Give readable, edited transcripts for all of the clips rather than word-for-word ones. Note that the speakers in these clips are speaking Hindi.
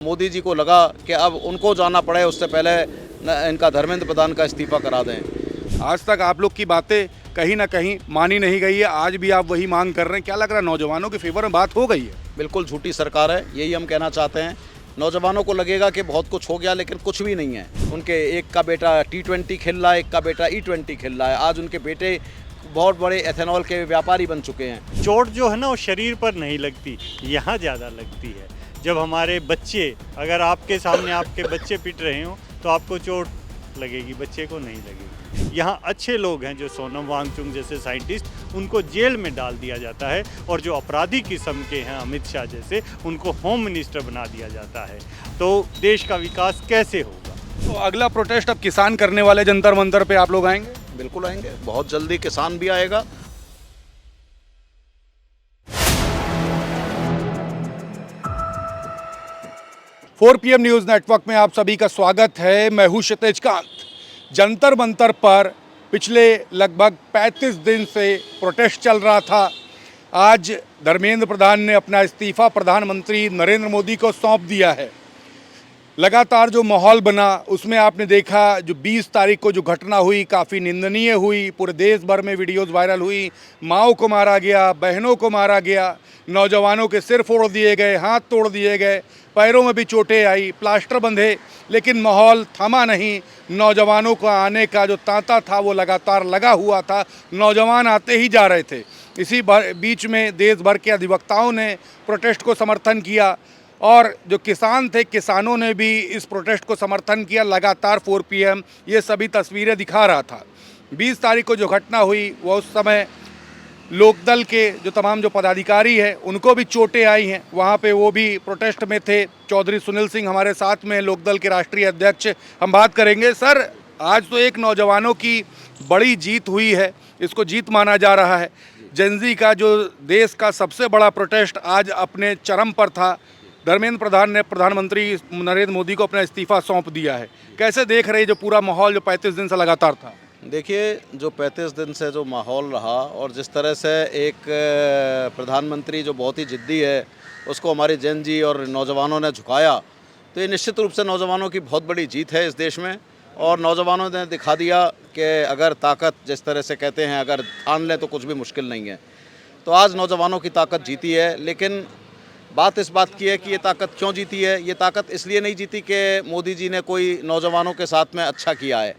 मोदी जी को लगा कि अब उनको जाना पड़े उससे पहले इनका धर्मेंद्र प्रधान का इस्तीफा करा दें। आज तक आप लोग की बातें कहीं ना कहीं मानी नहीं गई है, आज भी आप वही मांग कर रहे हैं। क्या लग रहा है, नौजवानों के फेवर में बात हो गई है? बिल्कुल झूठी सरकार है, यही हम कहना चाहते हैं। नौजवानों को लगेगा कि बहुत कुछ हो गया, लेकिन कुछ भी नहीं है। उनके एक का बेटा T20 खेल रहा है, एक का बेटा E20 खेल रहा है। आज उनके बेटे बहुत बड़े एथेनॉल के व्यापारी बन चुके हैं। चोट जो है ना वो शरीर पर नहीं लगती, यहाँ ज़्यादा लगती है। जब हमारे बच्चे, अगर आपके सामने आपके बच्चे पिट रहे हो तो आपको चोट लगेगी, बच्चे को नहीं लगेगी। यहाँ अच्छे लोग हैं, जो सोनम वांगचुक जैसे साइंटिस्ट, उनको जेल में डाल दिया जाता है, और जो अपराधी किस्म के हैं अमित शाह जैसे, उनको होम मिनिस्टर बना दिया जाता है। तो देश का विकास कैसे होगा? तो अगला प्रोटेस्ट अब किसान करने वाले जंतर मंतर पे आप लोग आएंगे? बिल्कुल आएंगे, बहुत जल्दी किसान भी आएगा। फोर PM न्यूज़ नेटवर्क में आप सभी का स्वागत है। मैं हूं क्षितिज कांत। जंतर मंतर पर पिछले लगभग 35 दिन से प्रोटेस्ट चल रहा था। आज धर्मेंद्र प्रधान ने अपना इस्तीफा प्रधानमंत्री नरेंद्र मोदी को सौंप दिया है। लगातार जो माहौल बना उसमें आपने देखा, जो 20 तारीख को जो घटना हुई काफ़ी निंदनीय हुई। पूरे देश भर में वीडियोज़ वायरल हुई। माओ को मारा गया, बहनों को मारा गया, नौजवानों के सिर फोड़ दिए गए, हाथ तोड़ दिए गए, पैरों में भी चोटें आई, प्लास्टर बंधे, लेकिन माहौल थमा नहीं। नौजवानों का आने का जो तांता था वो लगातार लगा हुआ था। नौजवान आते ही जा रहे थे। इसी बीच में देश भर के अधिवक्ताओं ने प्रोटेस्ट को समर्थन किया, और जो किसान थे, किसानों ने भी इस प्रोटेस्ट को समर्थन किया। लगातार 4 PM ये सभी तस्वीरें दिखा रहा था। 20 तारीख को जो घटना हुई वो उस समय लोकदल के जो तमाम जो पदाधिकारी हैं उनको भी चोटें आई हैं। वहाँ पे वो भी प्रोटेस्ट में थे। चौधरी सुनील सिंह हमारे साथ में, लोकदल के राष्ट्रीय अध्यक्ष। हम बात करेंगे। सर, आज तो एक नौजवानों की बड़ी जीत हुई है, इसको जीत माना जा रहा है। जेनजी का जो देश का सबसे बड़ा प्रोटेस्ट आज अपने चरम पर था। धर्मेंद्र प्रधान ने प्रधानमंत्री नरेंद्र मोदी को अपना इस्तीफा सौंप दिया है। कैसे देख रहे हैं जो पूरा माहौल जो 35 दिन से लगातार था? देखिए, जो 35 दिन से जो माहौल रहा और जिस तरह से एक प्रधानमंत्री जो बहुत ही जिद्दी है उसको हमारी जेन जी और नौजवानों ने झुकाया, तो ये निश्चित रूप से नौजवानों की बहुत बड़ी जीत है इस देश में। और नौजवानों ने दिखा दिया कि अगर ताकत, जिस तरह से कहते हैं, अगर ठान ले तो कुछ भी मुश्किल नहीं है। तो आज नौजवानों की ताकत जीती है। लेकिन बात इस बात की है कि ये ताकत क्यों जीती है। ये ताकत इसलिए नहीं जीती कि मोदी जी ने कोई नौजवानों के साथ में अच्छा किया है।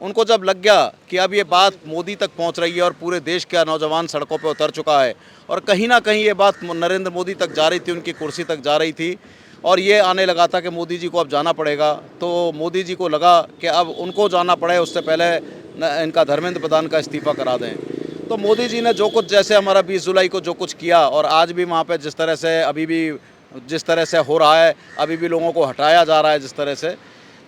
उनको जब लग गया कि अब ये बात मोदी तक पहुंच रही है और पूरे देश का नौजवान सड़कों पर उतर चुका है, और कहीं ना कहीं ये बात नरेंद्र मोदी तक जा रही थी, उनकी कुर्सी तक जा रही थी, और ये आने लगा था कि मोदी जी को अब जाना पड़ेगा, तो मोदी जी को लगा कि अब उनको जाना पड़े उससे पहले इनका धर्मेंद्र प्रधान का इस्तीफा करा दें। तो मोदी जी ने जो कुछ, जैसे हमारा 20 जुलाई को जो कुछ किया, और आज भी वहाँ पे जिस तरह से अभी भी जिस तरह से हो रहा है, अभी भी लोगों को हटाया जा रहा है जिस तरह से,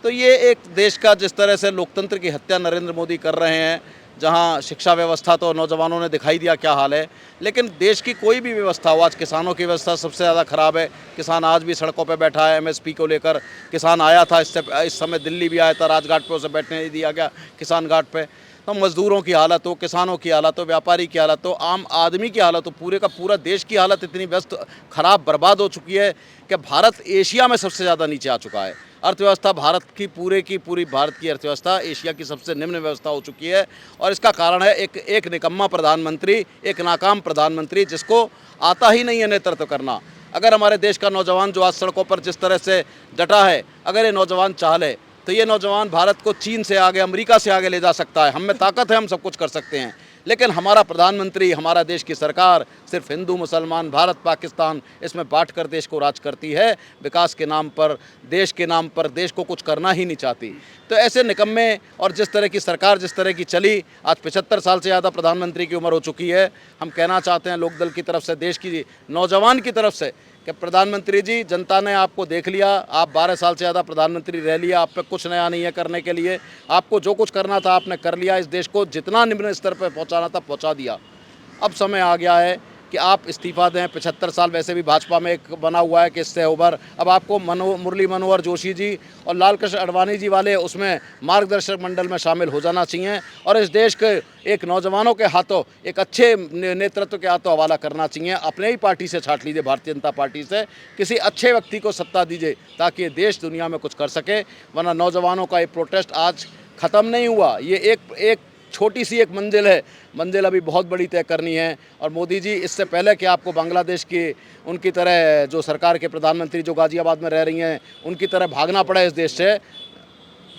तो ये एक देश का जिस तरह से लोकतंत्र की हत्या नरेंद्र मोदी कर रहे हैं। जहाँ शिक्षा व्यवस्था, तो नौजवानों ने दिखाई दिया क्या हाल है। लेकिन देश की कोई भी व्यवस्था हो, आज किसानों की व्यवस्था सबसे ज़्यादा ख़राब है। किसान आज भी सड़कों पर बैठा है। MSP को लेकर किसान आया था, इस समय दिल्ली भी आया था, राजघाट पर उसे बैठने नहीं दिया गया किसान घाट पर। तो मज़दूरों की हालत हो, किसानों की हालत हो, व्यापारी की हालत हो, आम आदमी की हालत हो, पूरे का पूरा देश की हालत इतनी व्यस्त, ख़राब, बर्बाद हो चुकी है कि भारत एशिया में सबसे ज़्यादा नीचे आ चुका है। अर्थव्यवस्था भारत की पूरी भारत की अर्थव्यवस्था एशिया की सबसे निम्न व्यवस्था हो चुकी है। और इसका कारण है एक निकम्मा प्रधानमंत्री, एक नाकाम प्रधानमंत्री जिसको आता ही नहीं है नेतृत्व करना। अगर हमारे देश का नौजवान जो आज सड़कों पर जिस तरह से डटा है, अगर ये नौजवान चाह ले तो ये नौजवान भारत को चीन से आगे, अमेरिका से आगे ले जा सकता है। हम में ताकत है, हम सब कुछ कर सकते हैं। लेकिन हमारा प्रधानमंत्री, हमारा देश की सरकार सिर्फ हिंदू मुसलमान, भारत पाकिस्तान, इसमें बांट कर देश को राज करती है। विकास के नाम पर, देश के नाम पर देश को कुछ करना ही नहीं चाहती। तो ऐसे निकम्मे, और जिस तरह की सरकार जिस तरह की चली, आज 75 साल से ज़्यादा प्रधानमंत्री की उम्र हो चुकी है। हम कहना चाहते हैं लोकदल की तरफ से, देश की नौजवान की तरफ से, कि प्रधानमंत्री जी, जनता ने आपको देख लिया। आप 12 साल से ज़्यादा प्रधानमंत्री रह लिया, आप पे कुछ नया नहीं है करने के लिए। आपको जो कुछ करना था आपने कर लिया। इस देश को जितना निम्न स्तर पर पहुंचाना था पहुंचा दिया। अब समय आ गया है कि आप इस्तीफ़ा दें। 75 साल वैसे भी भाजपा में एक बना हुआ है कि इससे उभर, अब आपको मुरली मनोहर जोशी जी और लाल कृष्ण आडवाणी जी वाले उसमें मार्गदर्शक मंडल में शामिल हो जाना चाहिए और इस देश के एक नौजवानों के हाथों, एक अच्छे नेतृत्व के हाथों हवाला करना चाहिए। अपने ही पार्टी से छांट लीजिए, भारतीय जनता पार्टी से किसी अच्छे व्यक्ति को सत्ता दीजिए ताकि ये देश दुनिया में कुछ कर सके, वरना नौजवानों का ये प्रोटेस्ट आज ख़त्म नहीं हुआ। ये एक छोटी सी एक मंजिल है, मंजिल अभी बहुत बड़ी तय करनी है। और मोदी जी, इससे पहले कि आपको बांग्लादेश की उनकी तरह जो सरकार के प्रधानमंत्री जो गाज़ियाबाद में रह रही हैं उनकी तरह भागना पड़े इस देश से,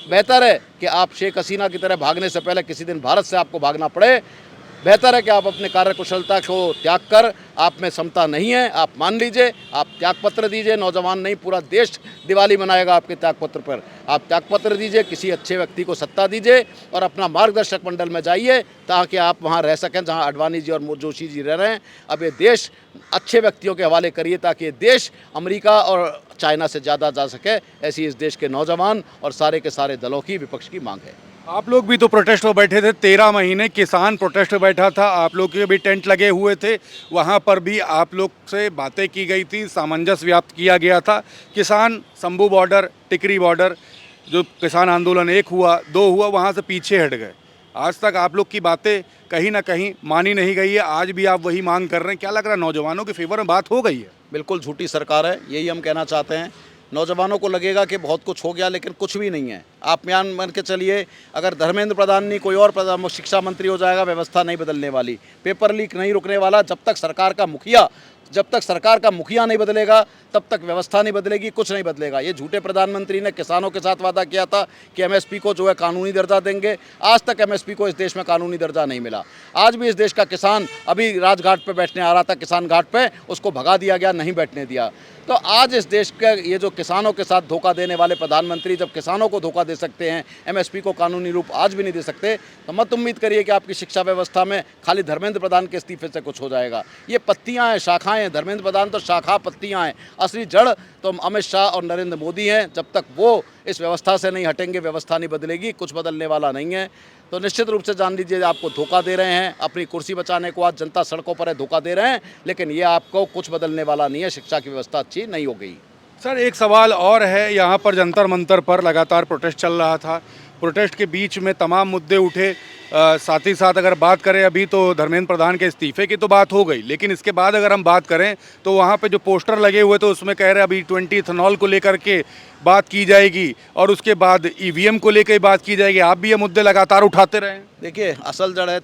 बेहतर है कि आप शेख हसीना की तरह भागने से पहले किसी दिन भारत से आपको भागना पड़े। बेहतर है कि आप अपने कार्यकुशलता को त्याग कर, आप में क्षमता नहीं है, आप मान लीजिए, आप त्यागपत्र दीजिए। नौजवान नहीं, पूरा देश दिवाली मनाएगा आपके त्यागपत्र पर। आप त्यागपत्र दीजिए, किसी अच्छे व्यक्ति को सत्ता दीजिए और अपना मार्गदर्शक मंडल में जाइए ताकि आप वहाँ रह सकें जहाँ आडवाणी जी और जोशी जी रह रहे हैं। अब ये देश अच्छे व्यक्तियों के हवाले करिए ताकि ये देश अमेरिका और चाइना से ज़्यादा जा सके। ऐसी इस देश के नौजवान और सारे के सारे दलों की, विपक्ष की मांग है। आप लोग भी तो प्रोटेस्ट में बैठे थे, 13 महीने किसान प्रोटेस्ट में बैठा था, आप लोग के भी टेंट लगे हुए थे, वहाँ पर भी आप लोग से बातें की गई थी, सामंजस्य व्यक्त किया गया था। किसान शंभू बॉर्डर, टिकरी बॉर्डर, जो किसान आंदोलन 1 हुआ, 2 हुआ, वहाँ से पीछे हट गए। आज तक आप लोग की बातें कहीं ना कहीं मानी नहीं गई है, आज भी आप वही मांग कर रहे हैं। क्या लग रहा है, नौजवानों के फेवर में बात हो गई है? बिल्कुल झूठी सरकार है, यही हम कहना चाहते हैं। नौजवानों को लगेगा कि बहुत कुछ हो गया, लेकिन कुछ भी नहीं है। आप मान के चलिए, अगर धर्मेंद्र प्रधान नहीं कोई और शिक्षा मंत्री हो जाएगा, व्यवस्था नहीं बदलने वाली, पेपर लीक नहीं रुकने वाला। जब तक सरकार का मुखिया नहीं बदलेगा तब तक व्यवस्था नहीं बदलेगी, कुछ नहीं बदलेगा। ये झूठे प्रधानमंत्री ने किसानों के साथ वादा किया था कि एमएसपी को जो है कानूनी दर्जा देंगे। आज तक एमएसपी को इस देश में कानूनी दर्जा नहीं मिला। आज भी इस देश का किसान अभी राजघाट पे बैठने आ रहा था, किसान घाट पे, उसको भगा दिया गया, नहीं बैठने दिया। तो आज इस देश के ये जो किसानों के साथ धोखा देने वाले प्रधानमंत्री जब किसानों को धोखा दे सकते हैं, एमएसपी को कानूनी रूप आज भी नहीं दे सकते, तो मत उम्मीद करिए कि आपकी शिक्षा व्यवस्था में खाली धर्मेंद्र प्रधान के इस्तीफे से कुछ हो जाएगा। ये पत्तियां हैं, शाखाएं हैं। धर्मेंद्र प्रधान तो शाखा, पत्तियां हैं। असली जड़ तो अमित शाह और नरेंद्र मोदी हैं। जब तक वो इस व्यवस्था से नहीं हटेंगे, व्यवस्था नहीं बदलेगी, कुछ बदलने वाला नहीं है। तो निश्चित रूप से जान लीजिए, आपको धोखा दे रहे हैं। अपनी कुर्सी बचाने को आज जनता सड़कों पर है, धोखा दे रहे हैं, लेकिन ये आपको कुछ बदलने वाला नहीं है। शिक्षा की व्यवस्था अच्छी नहीं हो गई। सर, एक सवाल और है, यहाँ पर जंतर मंतर पर लगातार प्रोटेस्ट चल रहा था। प्रोटेस्ट के बीच में तमाम मुद्दे उठे, साथ ही साथ अगर बात करें, अभी तो धर्मेंद्र प्रधान के इस्तीफे की तो बात हो गई, लेकिन इसके बाद अगर हम बात करें तो वहाँ पे जो पोस्टर लगे हुए तो उसमें कह रहे अभी E20 इथेनॉल को लेकर के बात की जाएगी और उसके बाद EVM को लेकर बात की जाएगी। आप भी ये मुद्दे लगातार उठाते रहे हैं। देखिए, असल जड़ है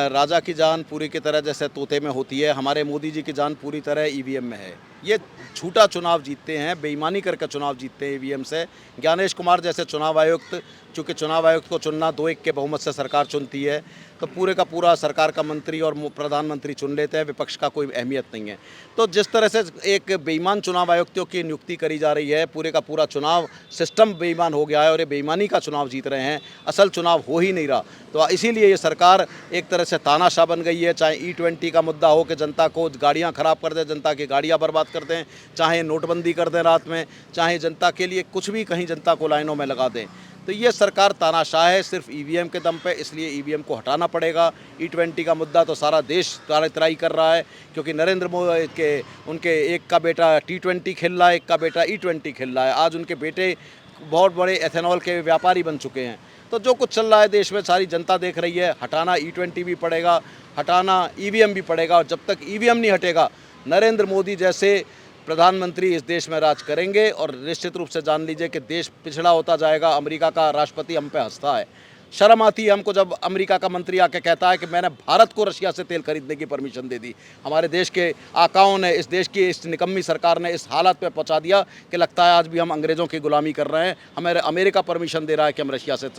राजा की जान पूरी की तरह जैसे तोते में होती है, हमारे मोदी जी की जान पूरी तरह EVM में है। ये झूठा चुनाव जीतते हैं, बेईमानी करके चुनाव जीतते हैं EVM से। ज्ञानेश कुमार जैसे चुनाव आयुक्त, चूँकि चुनाव आयुक्त को चुनना 2-1 के बहुमत से सरकार चुनती है, तो पूरे का पूरा सरकार का मंत्री और प्रधानमंत्री चुन लेते हैं, विपक्ष का कोई अहमियत नहीं है। तो जिस तरह से एक बेईमान चुनाव आयुक्तों की नियुक्ति करी जा रही है, पूरे का पूरा चुनाव सिस्टम बेईमान हो गया है और ये बेईमानी का चुनाव जीत रहे हैं, असल चुनाव हो ही नहीं रहा। तो इसीलिए ये सरकार एक तरह से तानाशाह बन गई है। चाहे E20 का मुद्दा हो कि जनता को गाड़ियाँ ख़राब कर दें, जनता की गाड़ियाँ बर्बाद कर दें, चाहे नोटबंदी कर दें रात में, चाहे जनता के लिए कुछ भी कहीं जनता को लाइनों में लगा दें। तो ये सरकार तानाशाह है सिर्फ EVM के दम पे, इसलिए EVM को हटाना पड़ेगा। E20 का मुद्दा तो सारा देश तराई कर रहा है, क्योंकि नरेंद्र मोदी के उनके एक का बेटा T20 खेल रहा है, एक का बेटा E20 खेल रहा है। आज उनके बेटे बहुत बड़े एथेनॉल के व्यापारी बन चुके हैं। तो जो कुछ चल रहा है देश में सारी जनता देख रही है। हटाना E20 भी पड़ेगा, हटाना EVM भी पड़ेगा, और जब तक EVM नहीं हटेगा, नरेंद्र मोदी जैसे प्रधानमंत्री इस देश में राज करेंगे। और निश्चित रूप से जान लीजिए कि देश पिछड़ा होता जाएगा। अमेरिका का राष्ट्रपति हम पे हंसता है, शर्म आती है हमको जब अमेरिका का मंत्री आके कहता है कि मैंने भारत को रशिया से तेल खरीदने की परमिशन दे दी। हमारे देश के आकाओं ने, इस देश की इस निकम्मी सरकार ने इस हालत पे पहुंचा दिया कि लगता है आज भी हम अंग्रेज़ों की गुलामी कर रहे हैं। हमें अमेरिका परमिशन दे रहा है कि हम रशिया से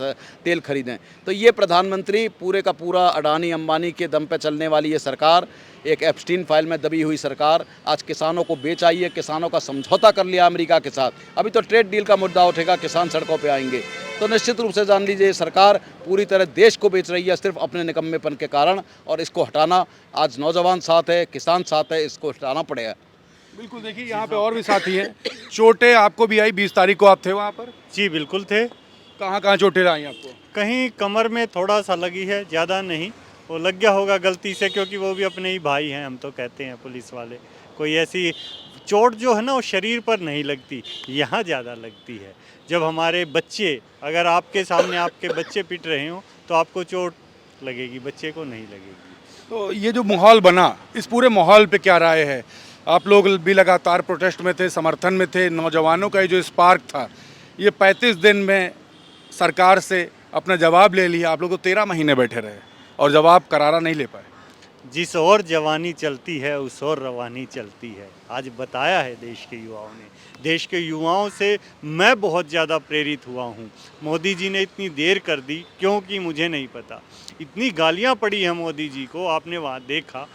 तेल खरीदें। तो ये प्रधानमंत्री पूरे का पूरा अडानी अंबानी के दम पे चलने वाली ये सरकार, एक एप्स्टीन फाइल में दबी हुई सरकार, आज किसानों को बेच आई है। किसानों का समझौता कर लिया अमेरिका के साथ। अभी तो ट्रेड डील का मुद्दा उठेगा, किसान सड़कों पे आएंगे। तो निश्चित रूप से जान लीजिए सरकार पूरी तरह देश को बेच रही है सिर्फ अपने निकम्मेपन के कारण, और इसको हटाना आज नौजवान साथ है, किसान साथ है, इसको हटाना पड़ेगा। बिल्कुल, देखिए यहाँ पे और भी साथी हैं। चोटें आपको भी आई, 20 तारीख को आप थे वहाँ पर? जी बिल्कुल थे। कहाँ चोटें आई आपको? कहीं कमर में थोड़ा सा लगी है, ज़्यादा नहीं, वो लग गया होगा गलती से, क्योंकि वो भी अपने ही भाई हैं, हम तो कहते हैं पुलिस वाले। कोई ऐसी चोट जो है ना वो शरीर पर नहीं लगती, यहाँ ज़्यादा लगती है। जब हमारे बच्चे, अगर आपके सामने आपके बच्चे पिट रहे हो तो आपको चोट लगेगी, बच्चे को नहीं लगेगी। तो ये जो माहौल बना, इस पूरे माहौल पे क्या राय है? आप लोग भी लगातार प्रोटेस्ट में थे, समर्थन में थे, नौजवानों का ये जो स्पार्क था, ये 35 दिन में सरकार से अपना जवाब ले लिया। आप लोग तो 13 महीने बैठे रहे और जवाब करारा नहीं ले पाए। जिस और जवानी चलती है उस और रवानी चलती है, आज बताया है देश के युवाओं ने। देश के युवाओं से मैं बहुत ज़्यादा प्रेरित हुआ हूँ। मोदी जी ने इतनी देर कर दी क्योंकि मुझे नहीं पता, इतनी गालियाँ पड़ी हैं मोदी जी को, आपने वहाँ देखा।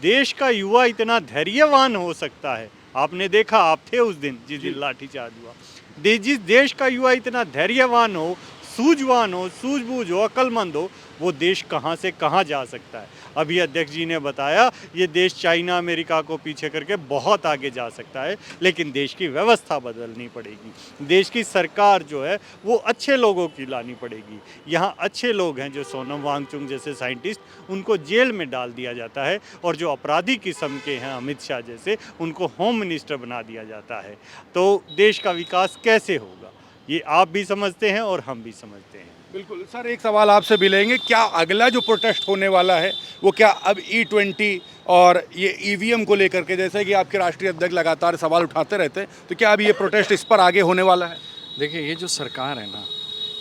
देश का युवा इतना धैर्यवान हो सकता है, आपने देखा, आप थे उस दिन जिस दिन लाठीचार्ज हुआ। जिस देश का युवा इतना धैर्यवान हो, सूझवान हो, सूझबूझ हो, अक्लमंद हो, वो देश कहाँ से कहाँ जा सकता है। अभी अध्यक्ष जी ने बताया ये देश चाइना अमेरिका को पीछे करके बहुत आगे जा सकता है, लेकिन देश की व्यवस्था बदलनी पड़ेगी। देश की सरकार जो है वो अच्छे लोगों की लानी पड़ेगी। यहाँ अच्छे लोग हैं, जो सोनम वांगचुक जैसे साइंटिस्ट, उनको जेल में डाल दिया जाता है, और जो अपराधी किस्म के हैं अमित शाह जैसे, उनको होम मिनिस्टर बना दिया जाता है। तो देश का विकास कैसे होगा, ये आप भी समझते हैं और हम भी समझते हैं। बिल्कुल सर, एक सवाल आपसे भी लेंगे, क्या अगला जो प्रोटेस्ट होने वाला है वो क्या अब E20 और ये EVM को लेकर के, जैसे कि आपके राष्ट्रीय अध्यक्ष लगातार सवाल उठाते रहते हैं, तो क्या अब ये प्रोटेस्ट इस पर आगे होने वाला है? देखिए, ये जो सरकार है ना,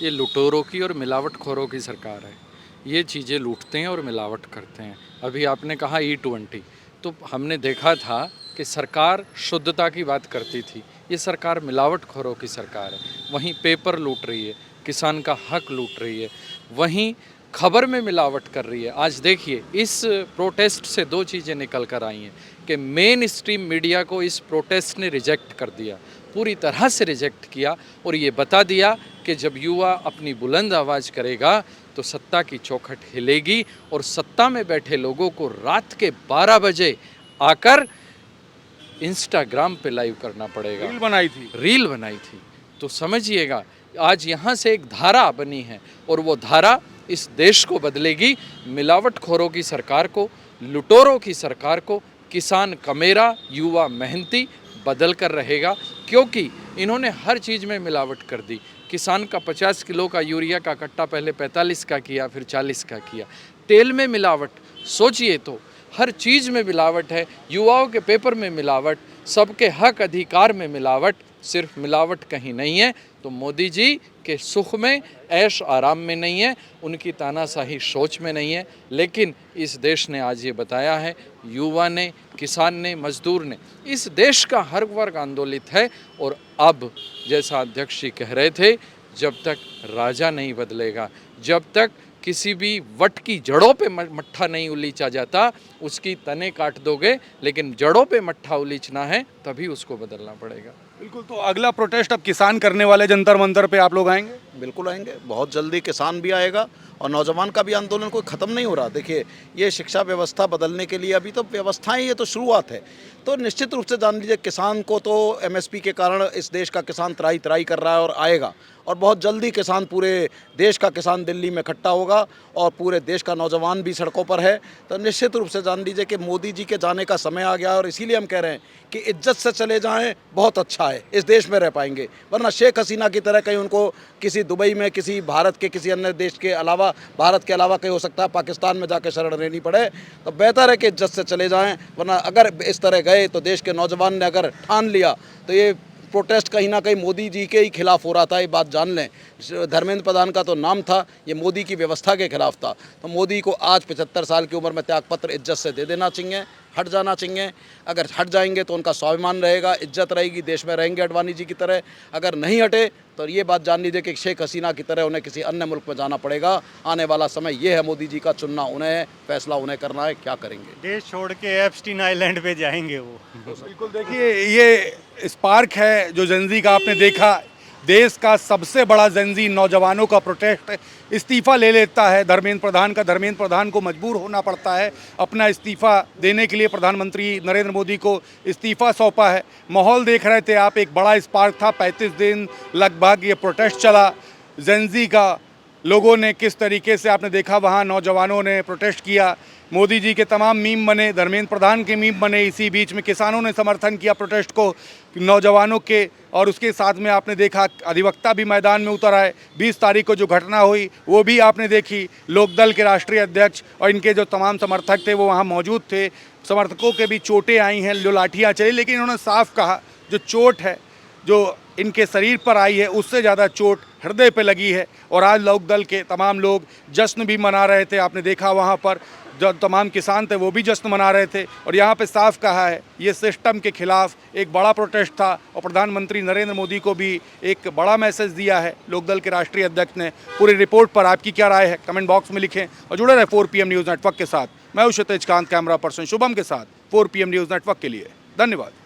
ये लुटेरों की और मिलावटखोरों की सरकार है। ये चीज़ें लूटते हैं और मिलावट करते हैं। अभी आपने कहा E20, तो हमने देखा था कि सरकार शुद्धता की बात करती थी, ये सरकार मिलावटखोरों की सरकार है। वहीं पेपर लूट रही है, किसान का हक लूट रही है, वहीं खबर में मिलावट कर रही है। आज देखिए, इस प्रोटेस्ट से दो चीज़ें निकल कर आई हैं कि मेन स्ट्रीम मीडिया को इस प्रोटेस्ट ने रिजेक्ट कर दिया, पूरी तरह से रिजेक्ट किया, और ये बता दिया कि जब युवा अपनी बुलंद आवाज़ करेगा तो सत्ता की चौखट हिलेगी, और सत्ता में बैठे लोगों को रात के 12 बजे आकर इंस्टाग्राम पे लाइव करना पड़ेगा। रील बनाई थी। तो समझिएगा, आज यहाँ से एक धारा बनी है, और वो धारा इस देश को बदलेगी। मिलावटखोरों की सरकार को, लुटेरों की सरकार को किसान कमेरा, युवा मेहनती बदल कर रहेगा, क्योंकि इन्होंने हर चीज़ में मिलावट कर दी। किसान का 50 किलो का यूरिया का कट्टा पहले 45 का किया, फिर 40 का किया। तेल में मिलावट, सोचिए तो, हर चीज़ में मिलावट है। युवाओं के पेपर में मिलावट, सबके हक अधिकार में मिलावट। सिर्फ मिलावट कहीं नहीं है तो मोदी जी के सुख में, ऐश आराम में नहीं है, उनकी तानाशाही सोच में नहीं है। लेकिन इस देश ने आज ये बताया है, युवा ने, किसान ने, मजदूर ने, इस देश का हर वर्ग आंदोलित है। और अब जैसा अध्यक्ष जी कह रहे थे, जब तक राजा नहीं बदलेगा, जब तक किसी भी वट की जड़ों पे मट्ठा नहीं उलीचा जाता, उसकी तने काट दोगे, लेकिन जड़ों पे मट्ठा उलीचना है तभी उसको बदलना पड़ेगा। बिल्कुल। तो अगला प्रोटेस्ट अब किसान करने वाले जंतर मंतर पे आप लोग आएंगे? बिल्कुल आएंगे, बहुत जल्दी किसान भी आएगा और नौजवान का भी आंदोलन कोई ख़त्म नहीं हो रहा। देखिए, ये शिक्षा व्यवस्था बदलने के लिए अभी तो व्यवस्थाएं, ये तो शुरुआत है। तो निश्चित रूप से जान लीजिए, किसान को तो MSP के कारण इस देश का किसान त्राही त्राही कर रहा है और आएगा, और बहुत जल्दी किसान, पूरे देश का किसान दिल्ली में इकट्ठा होगा और पूरे देश का नौजवान भी सड़कों पर है। तो निश्चित रूप से जान लीजिए कि मोदी जी के जाने का समय आ गया, और इसीलिए हम कह रहे हैं कि इज्जत से चले जाएं, बहुत अच्छा है, इस देश में रह पाएंगे। वरना शेख हसीना की तरह कहीं उनको किसी दुबई में, किसी भारत के किसी अन्य देश के अलावा, भारत के अलावा कहीं हो सकता है पाकिस्तान में जाकर शरण लेनी पड़े। तो बेहतर है कि इज्जत से चले जाएं, वरना अगर इस तरह गए तो देश के नौजवान ने अगर ठान लिया तो ये प्रोटेस्ट कहीं ना कहीं मोदी जी के ही खिलाफ हो रहा था। ये बात जान लें, धर्मेंद्र प्रधान का तो नाम था, ये मोदी की व्यवस्था के खिलाफ था। तो मोदी को आज 75 साल की उम्र में त्यागपत्र इज्जत से दे देना चाहिए, हट जाना चाहिए। अगर हट जाएंगे तो उनका स्वाभिमान रहेगा, इज्जत रहेगी, देश में रहेंगे अडवाणी जी की तरह। अगर नहीं हटे तो ये बात जान लीजिए कि शेख हसीना की तरह उन्हें किसी अन्य मुल्क में जाना पड़ेगा। आने वाला समय ये है, मोदी जी का चुनना उन्हें है, फैसला उन्हें करना है, क्या करेंगे। देश छोड़ के एप्स्टीन आइलैंड पे जाएंगे वो। बिल्कुल। देखिए, ये स्पार्क है जो जेनजी का आपने देखा। देश का सबसे बड़ा जेनजी नौजवानों का प्रोटेस्ट इस्तीफ़ा ले लेता है धर्मेंद्र प्रधान का। धर्मेंद्र प्रधान को मजबूर होना पड़ता है अपना इस्तीफ़ा देने के लिए। प्रधानमंत्री नरेंद्र मोदी को इस्तीफ़ा सौंपा है। माहौल देख रहे थे आप, एक बड़ा स्पार्क था। 35 दिन लगभग ये प्रोटेस्ट चला जेनजी का, लोगों ने किस तरीके से आपने देखा वहाँ नौजवानों ने प्रोटेस्ट किया। मोदी जी के तमाम मीम बने, धर्मेंद्र प्रधान के मीम बने, इसी बीच में किसानों ने समर्थन किया प्रोटेस्ट को नौजवानों के, और उसके साथ में आपने देखा अधिवक्ता भी मैदान में उतर आए। 20 तारीख को जो घटना हुई वो भी आपने देखी। लोकदल के राष्ट्रीय अध्यक्ष और इनके जो तमाम समर्थक थे वो वहाँ मौजूद थे। समर्थकों के भी चोटें आई हैं, जो लाठियाँ चली, लेकिन इन्होंने साफ कहा जो चोट है जो इनके शरीर पर आई है उससे ज़्यादा चोट हृदय पे लगी है। और आज लोकदल के तमाम लोग जश्न भी मना रहे थे। आपने देखा वहाँ पर जो तमाम किसान थे वो भी जश्न मना रहे थे। और यहाँ पे साफ कहा है ये सिस्टम के खिलाफ एक बड़ा प्रोटेस्ट था और प्रधानमंत्री नरेंद्र मोदी को भी एक बड़ा मैसेज दिया है लोकदल के राष्ट्रीय अध्यक्ष ने। पूरी रिपोर्ट पर आपकी क्या राय है कमेंट बॉक्स में लिखें और जुड़े रहे 4 PM न्यूज़ नेटवर्क के साथ। मैं हूं क्षितिज कांत, कैमरा पर्सन शुभम के साथ 4 PM न्यूज़ नेटवर्क के लिए। धन्यवाद।